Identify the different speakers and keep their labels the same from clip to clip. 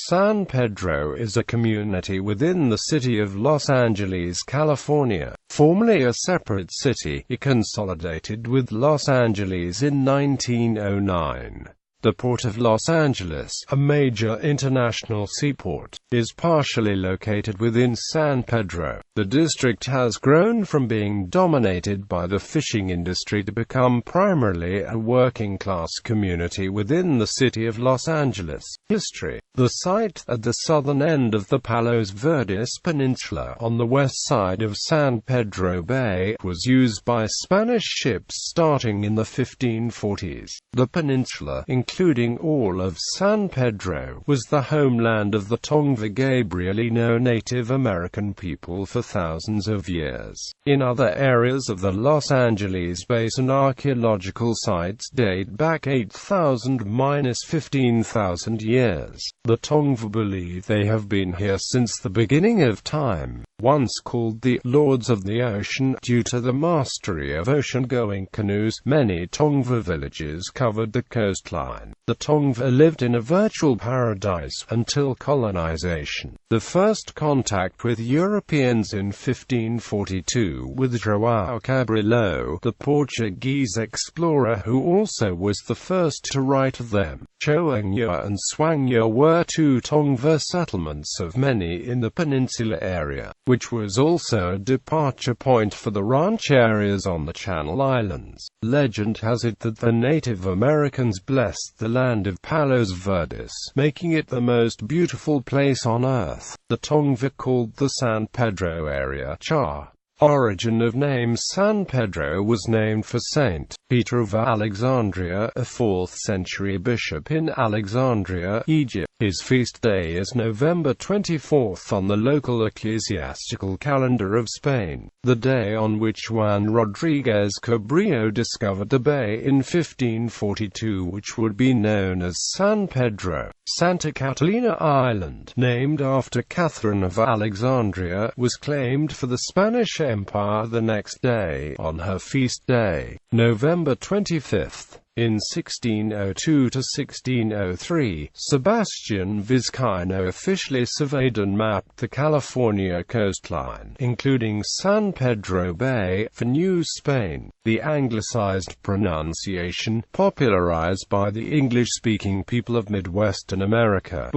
Speaker 1: San Pedro is a community within the city of Los Angeles, California, formerly a separate city. It consolidated with Los Angeles in 1909. The Port of Los Angeles, a major international seaport, is partially located within San Pedro. The district has grown from being dominated by the fishing industry to become primarily a working-class community within the city of Los Angeles. History: the site at the southern end of the Palos Verdes Peninsula on the west side of San Pedro Bay was used by Spanish ships starting in the 1540s. The peninsula, including all of San Pedro, was the homeland of the Tongva Gabrielino Native American people for thousands of years. In other areas of the Los Angeles basin, archaeological sites date back 8,000–15,000 years. The Tongva believe they have been here since the beginning of time. Once called the Lords of the Ocean due to the mastery of ocean-going canoes, many Tongva villages covered the coastline. The Tongva lived in a virtual paradise until colonization. The first contact with Europeans in 1542 with João Cabrillo, the Portuguese explorer who also was the first to write of them. Choangya and Swangya were two Tongva settlements of many in the peninsula area, which was also a departure point for the ranch areas on the Channel Islands. Legend has it that the Native Americans blessed the land of Palos Verdes, making it the most beautiful place on earth. The Tongva called the San Pedro area Cha. Origin of name: San Pedro was named for Saint Peter of Alexandria, a 4th century bishop in Alexandria, Egypt. His feast day is November 24th on the local ecclesiastical calendar of Spain, the day on which Juan Rodriguez Cabrillo discovered the bay in 1542, which would be known as San Pedro. Santa Catalina Island, named after Catherine of Alexandria, was claimed for the Spanish Empire the next day, on her feast day, November 25th. In 1602–1603, Sebastian Vizcaino officially surveyed and mapped the California coastline, including San Pedro Bay, for New Spain. The anglicized pronunciation, popularized by the English-speaking people of Midwestern America,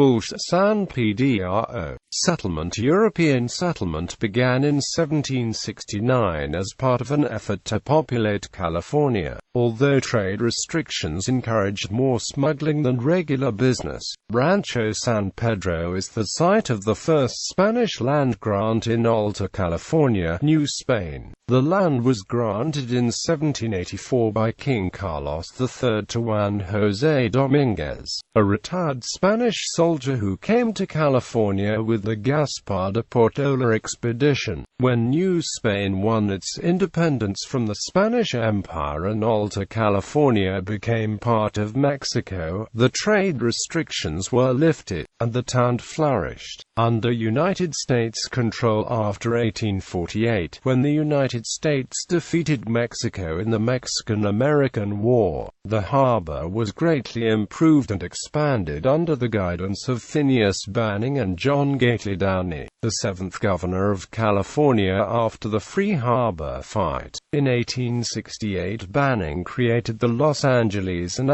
Speaker 1: San Pedro. Settlement. European settlement began in 1769 as part of an effort to populate California. Although trade restrictions encouraged more smuggling than regular business, Rancho San Pedro is the site of the first Spanish land grant in Alta California, New Spain. The land was granted in 1784 by King Carlos III to Juan José Dominguez, a retired Spanish soldier who came to California with the Gaspar de Portola expedition. When New Spain won its independence from the Spanish Empire and Alta California became part of Mexico, the trade restrictions were lifted, and the town flourished under United States control after 1848, when the United States defeated Mexico in the Mexican-American War. The harbor was greatly improved and expanded under the guidance of Phineas Banning and John Gately Downey, the 7th governor of California after the Free Harbor Fight. In 1868, Banning created the Los Angeles and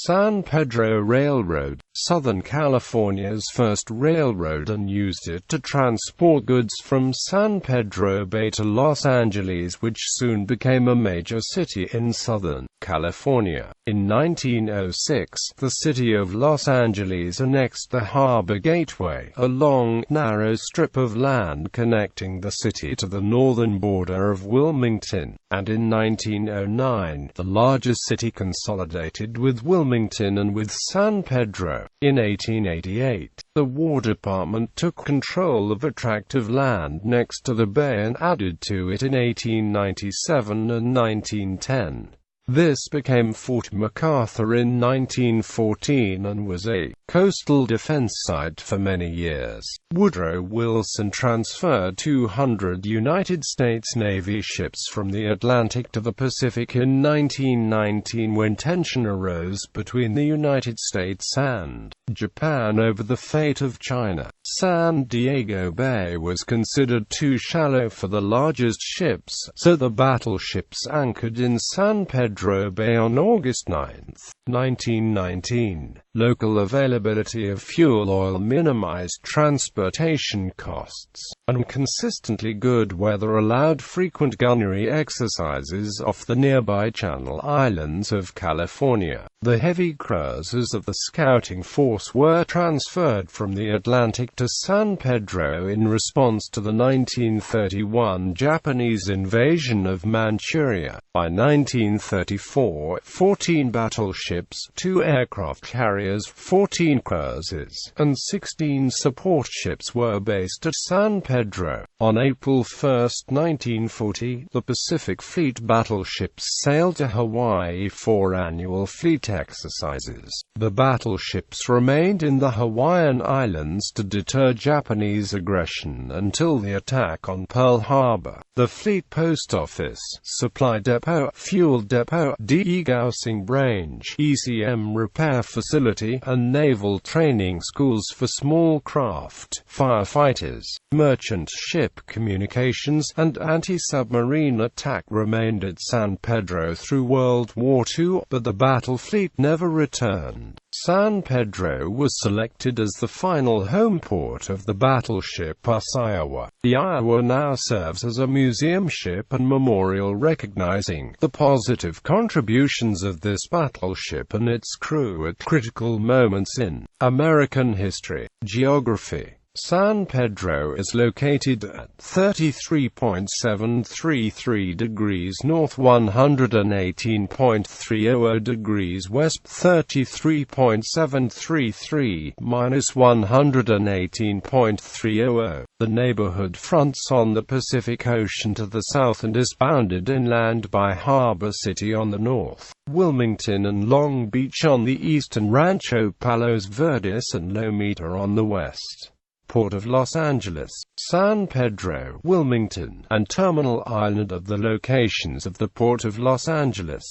Speaker 1: San Pedro Railroad, Southern California's first railroad, and used it to transport goods from San Pedro Bay to Los Angeles, which soon became a major city in Southern California. In 1906, the city of Los Angeles annexed the Harbor Gateway, a long, narrow strip of land connecting the city to the northern border of Wilmington, and in 1909, the largest city consolidated with Wilmington and with San Pedro. In 1888, the War Department took control of a tract of land next to the bay and added to it in 1897 and 1910. This became Fort MacArthur in 1914 and was a coastal defense site for many years. Woodrow Wilson transferred 200 United States Navy ships from the Atlantic to the Pacific in 1919 when tension arose between the United States and Japan over the fate of China. San Diego Bay was considered too shallow for the largest ships, so the battleships anchored in San Pedro Bay on August 9, 1919. Local availability of fuel oil minimized transportation costs, and consistently good weather allowed frequent gunnery exercises off the nearby Channel Islands of California. The heavy cruisers of the scouting force were transferred from the Atlantic to San Pedro in response to the 1931 Japanese invasion of Manchuria. By 1934, 14 battleships, 2 aircraft carriers, 14 cruisers, and 16 support ships were based at San Pedro. On April 1, 1940, the Pacific Fleet battleships sailed to Hawaii for annual fleet exercises. The battleships remained in the Hawaiian Islands to deter Japanese aggression until the attack on Pearl Harbor. The Fleet Post Office, Supply Depot, Fuel Depot, degaussing range, ECM repair facility, and naval training schools for small craft, firefighters, merchant ship communications, and anti-submarine attack remained at San Pedro through World War II, but the battle fleet never returned. San Pedro was selected as the final home port of the battleship Iowa. The Iowa now serves as a museum ship and memorial recognizing the positive contributions of this battleship and its crew at critical moments in American history. Geography. San Pedro is located at 33.733 degrees north, 118.300 degrees west, 33.733 minus 118.300. The neighborhood fronts on the Pacific Ocean to the south and is bounded inland by Harbor City on the north, Wilmington and Long Beach on the east, and Rancho Palos Verdes and Lomita on the west. Port of Los Angeles, San Pedro, Wilmington, and Terminal Island are the locations of the Port of Los Angeles.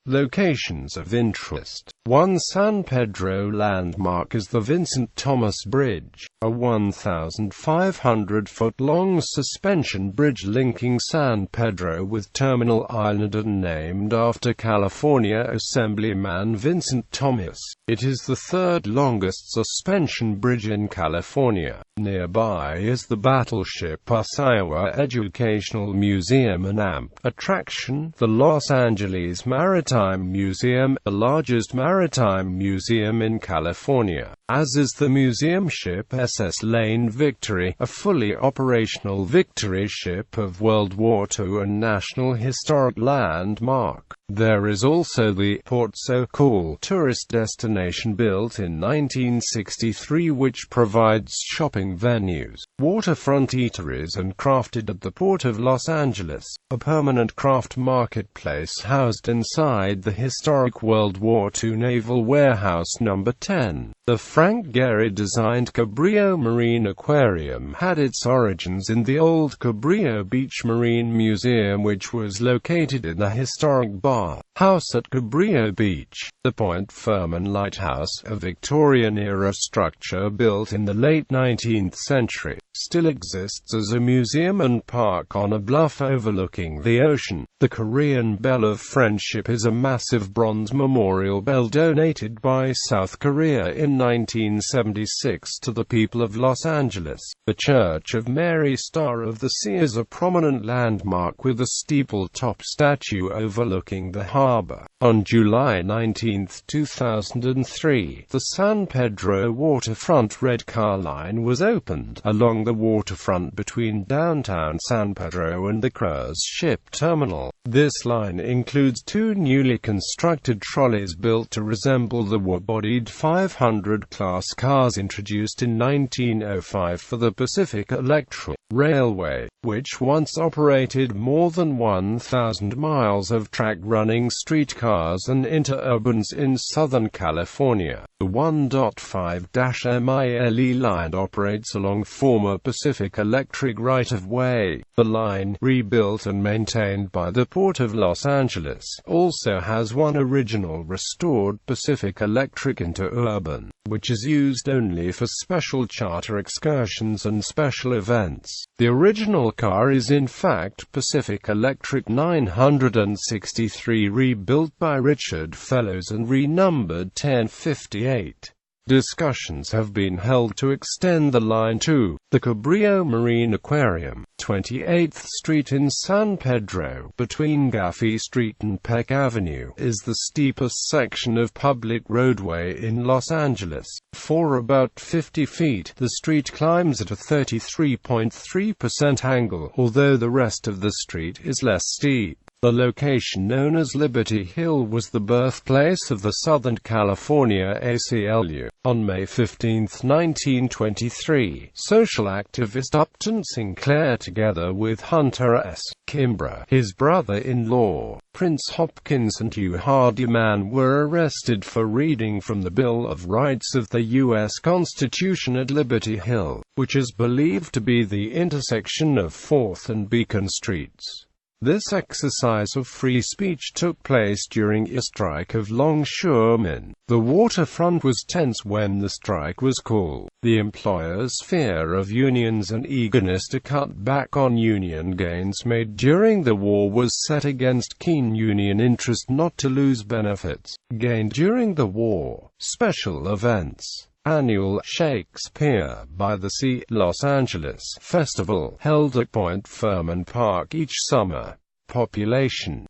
Speaker 1: Locations of interest. One San Pedro landmark is the Vincent Thomas Bridge, a 1,500-foot-long suspension bridge linking San Pedro with Terminal Island and named after California Assemblyman Vincent Thomas. It is the third longest suspension bridge in California. Nearby is the Battleship Iowa Educational Museum and AMP attraction, the Los Angeles Maritime Museum, the largest maritime museum in California, as is the museum ship SS Lane Victory, a fully operational Victory ship of World War II and National Historic Landmark. There is also the Port So Cool tourist destination built in 1963 which provides shopping venues, waterfront eateries and crafted at the Port of Los Angeles, a permanent craft marketplace housed inside the historic World War II Naval Warehouse No. 10. The Frank Gehry-designed Cabrillo Marine Aquarium had its origins in the old Cabrillo Beach Marine Museum, which was located in the historic bar house at Cabrillo Beach. The Point Ferman Lighthouse, a Victorian-era structure built in the late 19th century, still exists as a museum and park on a bluff overlooking the ocean. The Korean Bell of Friendship is a massive bronze memorial bell donated by South Korea in 1976 to the people of Los Angeles. The Church of Mary Star of the Sea is a prominent landmark with a steeple-top statue overlooking the harbor. On July 19, 2003, the San Pedro Waterfront Red Car Line was opened along the waterfront between downtown San Pedro and the cruise ship terminal. This line includes two newly constructed trolleys built to resemble the war-bodied 500-class cars introduced in 1905 for the Pacific Electric Railway, which once operated more than 1,000 miles of track-running streetcars and interurbans in Southern California. The 1.5-mile line operates along former Pacific Electric right-of-way. The line, rebuilt and maintained by the Port of Los Angeles, also has one original restored Pacific Electric interurban, which is used only for special charter excursions and special events. The original car is in fact Pacific Electric 963, rebuilt by Richard Fellows and renumbered 1058. Discussions have been held to extend the line to the Cabrillo Marine Aquarium, 28th Street in San Pedro, between Gaffey Street and Peck Avenue, is the steepest section of public roadway in Los Angeles. For about 50 feet, the street climbs at a 33.3% angle, although the rest of the street is less steep. The location known as Liberty Hill was the birthplace of the Southern California ACLU. On May 15, 1923, social activist Upton Sinclair, together with Hunter S. Kimbrough, his brother-in-law, Prince Hopkins, and Hugh Hardiman, were arrested for reading from the Bill of Rights of the U.S. Constitution at Liberty Hill, which is believed to be the intersection of 4th and Beacon Streets. This exercise of free speech took place during a strike of longshoremen. The waterfront was tense when the strike was called. The employers' fear of unions and eagerness to cut back on union gains made during the war was set against keen union interest not to lose benefits gained during the war. Special events. Annual Shakespeare by the Sea Los Angeles Festival, held at Point Fermin Park each summer. Population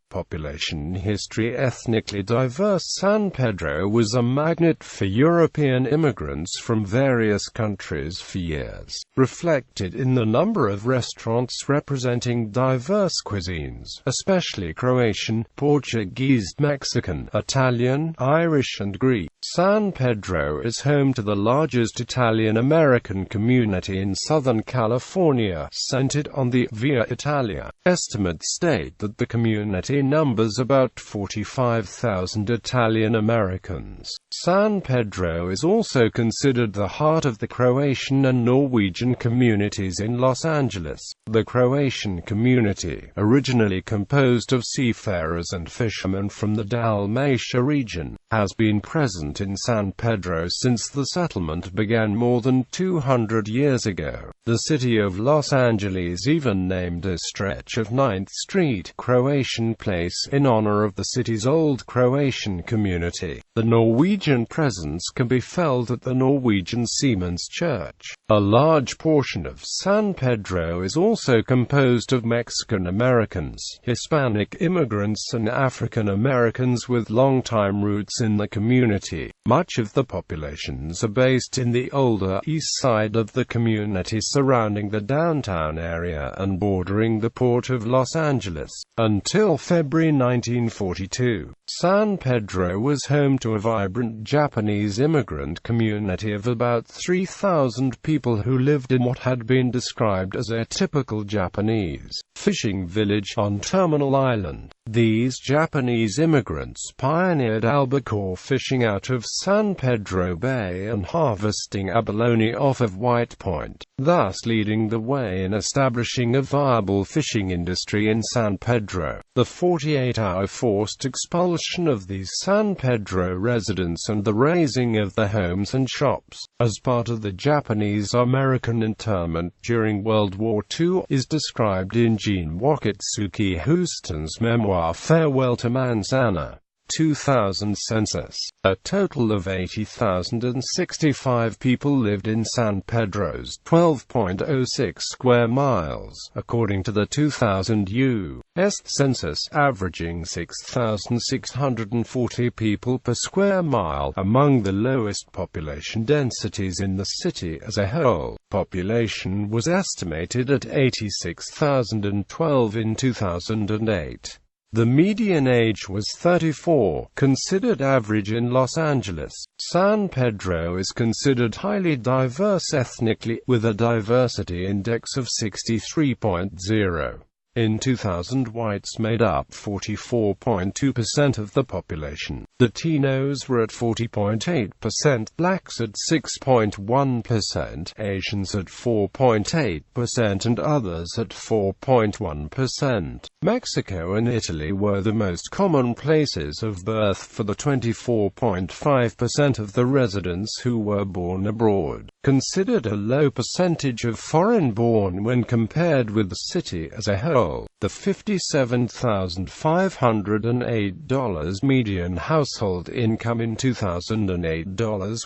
Speaker 1: history. Ethnically diverse San Pedro was a magnet for European immigrants from various countries for years, reflected in the number of restaurants representing diverse cuisines, especially Croatian, Portuguese, Mexican, Italian, Irish and Greek. San Pedro is home to the largest Italian-American community in Southern California, centered on the Via Italia. Estimates state that the community numbers about 45,000 Italian-Americans. San Pedro is also considered the heart of the Croatian and Norwegian communities in Los Angeles. The Croatian community, originally composed of seafarers and fishermen from the Dalmatia region, has been present in San Pedro since the settlement began more than 200 years ago. The city of Los Angeles even named a stretch of 9th Street, Croatian Place, in honor of the city's old Croatian community. The Norwegian presence can be felt at the Norwegian Seamen's Church. A large portion of San Pedro is also composed of Mexican Americans, Hispanic immigrants and African Americans with long-time roots in the community. Much of the populations are based in the older east side of the community surrounding the downtown area and bordering the Port of Los Angeles. Until February 1942, San Pedro was home to a vibrant Japanese immigrant community of about 3,000 people who lived in what had been described as a typical Japanese fishing village on Terminal Island. These Japanese immigrants pioneered albacore fishing out of San Pedro Bay and harvesting abalone off of White Point, thus leading the way in establishing a viable fishing industry in San Pedro. The 48-hour forced expulsion of these San Pedro residents and the razing of their homes and shops, as part of the Japanese-American internment during World War II, is described in Jean Wakatsuki Houston's memoir Farewell to Manzana. 2000 census. A total of 80,065 people lived in San Pedro's 12.06 square miles, according to the 2000 U.S. census, averaging 6,640 people per square mile, among the lowest population densities in the city as a whole. Population was estimated at 86,012 in 2008. The median age was 34, considered average in Los Angeles. San Pedro is considered highly diverse ethnically, with a diversity index of 63.0. In 2000, whites made up 44.2% of the population. Latinos were at 40.8%, blacks at 6.1%, Asians at 4.8%, and others at 4.1%. Mexico and Italy were the most common places of birth for the 24.5% of the residents who were born abroad. Considered a low percentage of foreign-born when compared with the city as a whole. The $57,508 median household income in 2008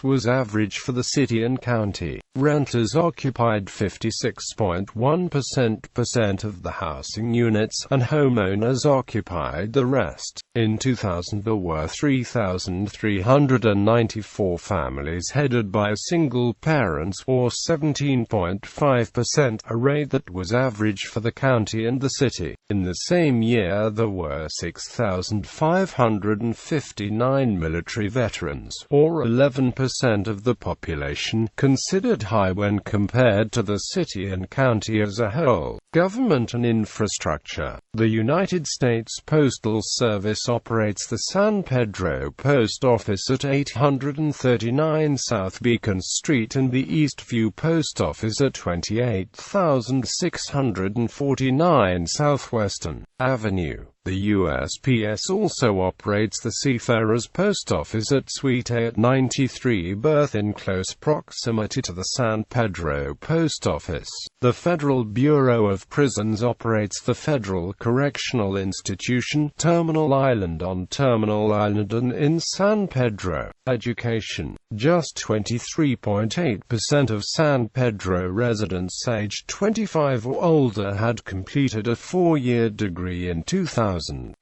Speaker 1: was average for the city and county. Renters occupied 56.1% of the housing units, and homeowners occupied the rest. In 2000, there were 3,394 families headed by a single parent, or 17.5%, a rate that was average for the county and the city. In the same year, there were 6,559 military veterans, or 11% of the population, considered high when compared to the city and county as a whole. Government and infrastructure. The United States Postal Service operates the San Pedro Post Office at 839 South Beacon Street and the Eastview Post Office at 28,649 Southwestern Avenue. The USPS also operates the Seafarers Post Office at Suite A at 93 Berth in close proximity to the San Pedro Post Office. The Federal Bureau of Prisons operates the Federal Correctional Institution, Terminal Island on Terminal Island and in San Pedro. Education. Just 23.8% of San Pedro residents aged 25 or older had completed a 4-year degree in 2000.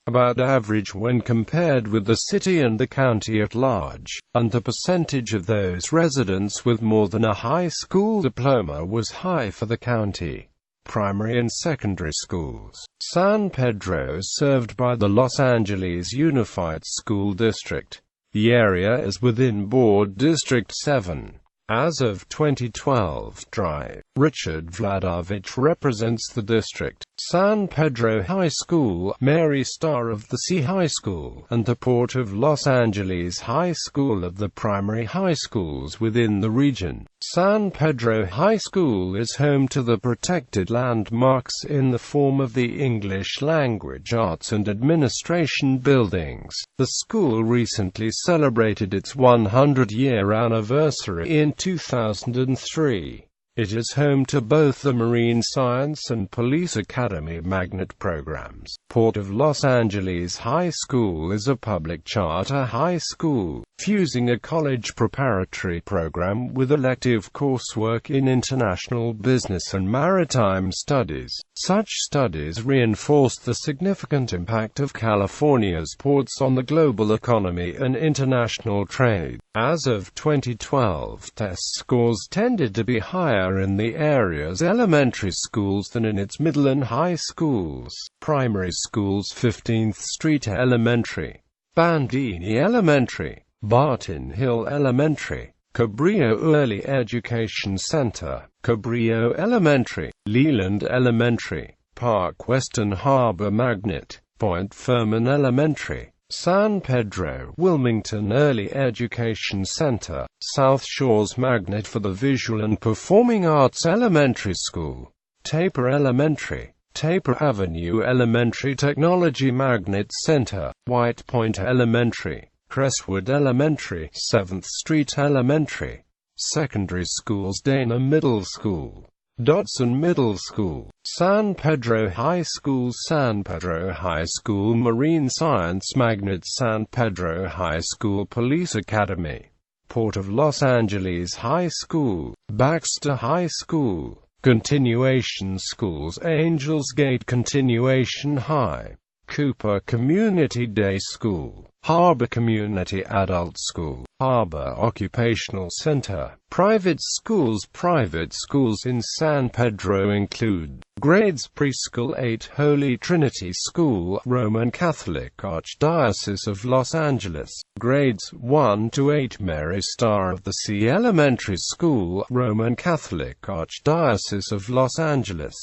Speaker 1: About average when compared with the city and the county at large, and the percentage of those residents with more than a high school diploma was high for the county. Primary and secondary schools. San Pedro is served by the Los Angeles Unified School District. The area is within Board District 7. As of 2012, Dr. Richard Vladovich represents the district. San Pedro High School, Mary Star of the Sea High School, and the Port of Los Angeles High School of the primary high schools within the region. San Pedro High School is home to the protected landmarks in the form of the English Language Arts and Administration buildings. The school recently celebrated its 100-year anniversary in 2003. It is home to both the Marine Science and Police Academy magnet programs. Port of Los Angeles High School is a public charter high school, fusing a college preparatory program with elective coursework in international business and maritime studies. Such studies reinforce the significant impact of California's ports on the global economy and international trade. As of 2012, test scores tended to be higher in the area's elementary schools than in its middle and high schools. Primary schools: 15th Street Elementary, Bandini Elementary, Barton Hill Elementary, Cabrillo Early Education Center, Cabrillo Elementary, Leland Elementary, Park Western Harbor Magnet, Point Fermin Elementary, San Pedro Wilmington Early Education Center, South Shores Magnet for the Visual and Performing Arts Elementary School, Taper Elementary, Taper Avenue Elementary Technology Magnet Center, White Point Elementary, Crestwood Elementary, 7th Street Elementary. Secondary schools: Dana Middle School, Dodson Middle School, San Pedro High School, San Pedro High School Marine Science Magnet, San Pedro High School Police Academy, Port of Los Angeles High School, Baxter High School. Continuation schools: Angels Gate Continuation High, Cooper Community Day School, Harbor Community Adult School, Harbor Occupational Center. Private schools in San Pedro include grades preschool 8 Holy Trinity School, Roman Catholic Archdiocese of Los Angeles, grades 1 to 8 Mary Star of the Sea Elementary School, Roman Catholic Archdiocese of Los Angeles,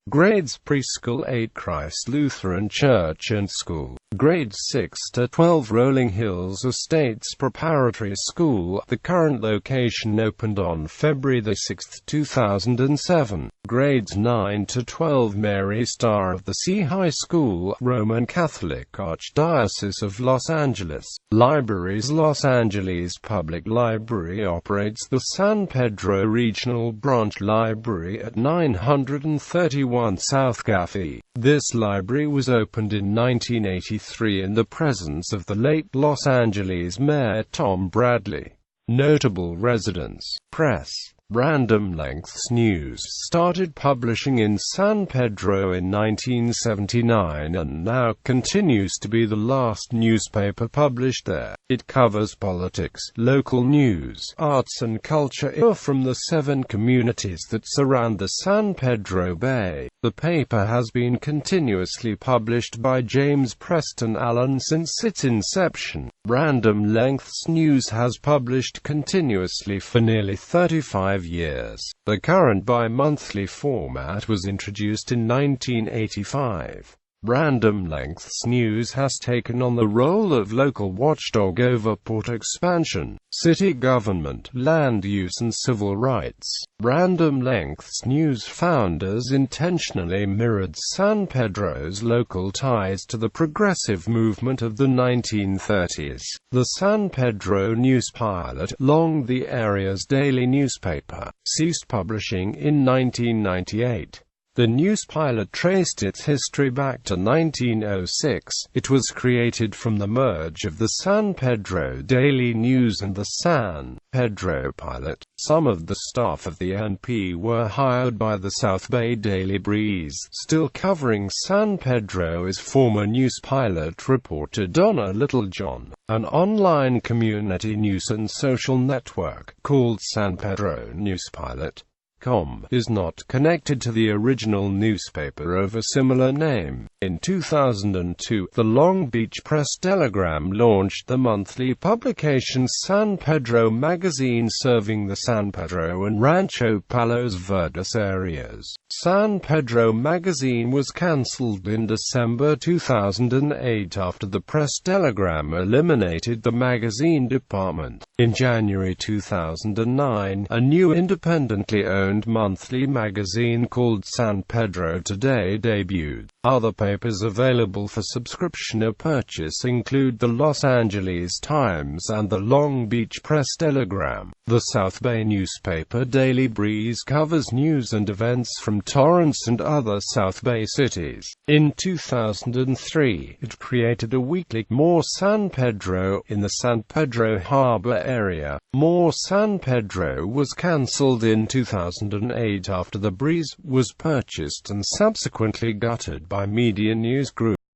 Speaker 1: grades preschool 8 Christ Lutheran Church and School, grades 6 to 12 Rolling Hills Estates Preparatory School. The current location opened on February 6, 2007. Grades 9 to 12 Mary Star of the Sea High School, Roman Catholic Archdiocese of Los Angeles. Libraries. Los Angeles Public Library operates the San Pedro Regional Branch Library at 931 South Gaffey. This library was opened in 1983 in the presence of the late Los Angeles Mayor Tom Bradley. Notable residents. Press. Random Lengths News started publishing in San Pedro in 1979 and now continues to be the last newspaper published there. It covers politics, local news, arts and culture from the 7 communities that surround the San Pedro Bay. The paper has been continuously published by James Preston Allen since its inception. Random Lengths News has published continuously for nearly 35 years. The current bi-monthly format was introduced in 1985. Random Lengths News has taken on the role of local watchdog over port expansion, city government, land use and civil rights. Random Lengths News founders intentionally mirrored San Pedro's local ties to the progressive movement of the 1930s. The San Pedro News Pilot, long the area's daily newspaper, ceased publishing in 1998. The News Pilot traced its history back to 1906. It was created from the merge of the San Pedro Daily News and the San Pedro Pilot. Some of the staff of the NP were hired by the South Bay Daily Breeze, still covering San Pedro, as former News Pilot reporter Donna Littlejohn. An online community news and social network, called San Pedro News Pilot, is not connected to the original newspaper of a similar name. In 2002, the Long Beach Press-Telegram launched the monthly publication San Pedro Magazine, serving the San Pedro and Rancho Palos Verdes areas. San Pedro Magazine was cancelled in December 2008 after the Press-Telegram eliminated the magazine department. In January 2009, a new independently owned monthly magazine called San Pedro Today debuted. Other papers available for subscription or purchase include the Los Angeles Times and the Long Beach Press-Telegram. The South Bay newspaper Daily Breeze covers news and events from Torrance and other South Bay cities. In 2003, it created a weekly More San Pedro in the San Pedro Harbor area. More San Pedro was cancelled in 2008 after the Breeze was purchased and subsequently gutted by Media News Group.